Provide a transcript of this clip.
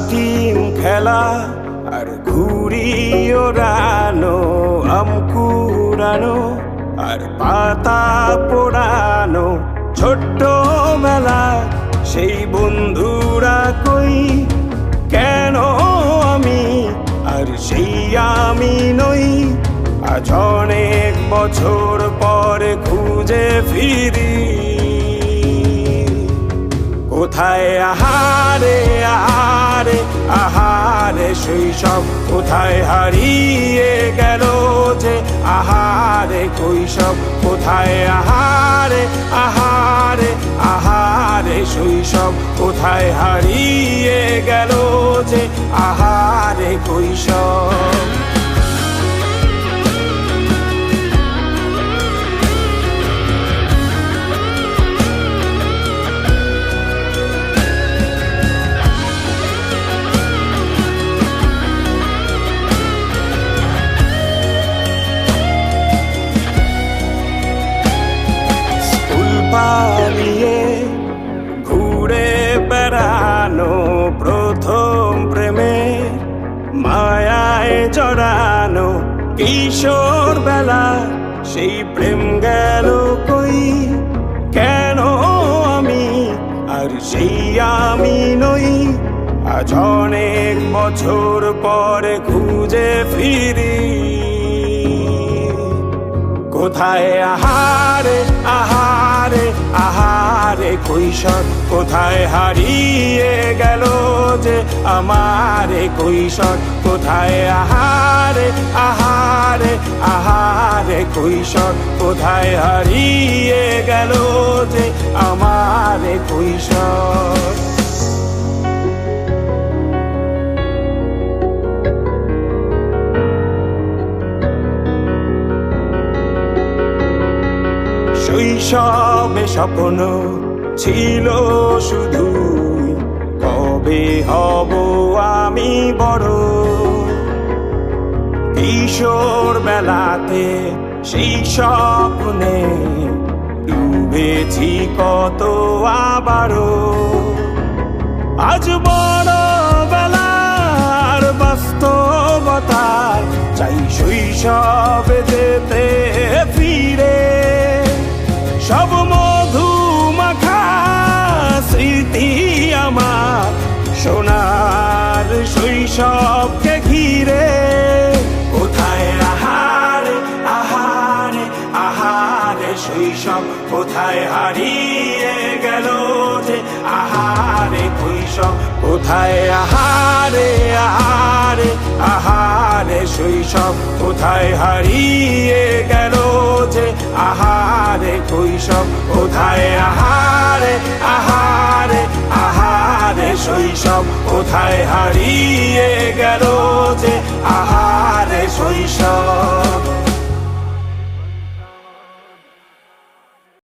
Team খেলা আর ঘুড়ি ওড়ানো, আম কুড়ানো আর পাতা পোড়ানো, ছোট্টবেলা সেই বন্ধুরা কই, কেন আমি আর সেই আমি নই। আজ অনেক বছর পরে খুঁজে ফিরি, কোথায় আহারে আহারে আহারে শৈশব, কোথায় হারিয়ে গেল যে আহারে কৈশব, কোথায় আহারে আহারে আহারে শৈশব, কোথায় হারিয়ে গেল যে আহারে কৈশব। পালিয়ে ঘুরে বেড়ানো, প্রথম প্রেমে মায়ায় জড়ানো, কিশোর বেলা সেই প্রেম গেল কই, কেন আমি আর সেই আমি নই। আজ অনেক বছর পরে খুঁজে ফিরি, কোথায় আহারে আহারে আহারে কৈশোর, কোথায় হারিয়ে গেল যে আমারে কৈশোর, কোথায় আহারে আহারে আহারে কৈশোর, কোথায় হারিয়ে গেল যে আমারে কৈশোর। শৈশবে স্বপ্ন ছিল শুধু, কবে হব আমি বড়। কিশোর বেলাতে সেই স্বপ্নে ডুবেছি কত আবারও, আজ বড় বেলার বাস্তবতায় চাই শৈশবে যেতে ফিরে। সব মধু মাখা স্মৃতি আমার সোনার শৈশবকে ঘিরে, কোথায় আহারে আহারে আহারে শৈশব, কোথায় হারিয়ে গেল যে আহারে কৈশোর, কোথায় আহারে আহারে আহারে শৈশব, কোথায় হারিয়ে গেল যে আহারে কৈশোর, কোথায় আহারে আহারে আহারে শৈশব, কোথায় হারিয়ে গেল যে আহারে শৈশব।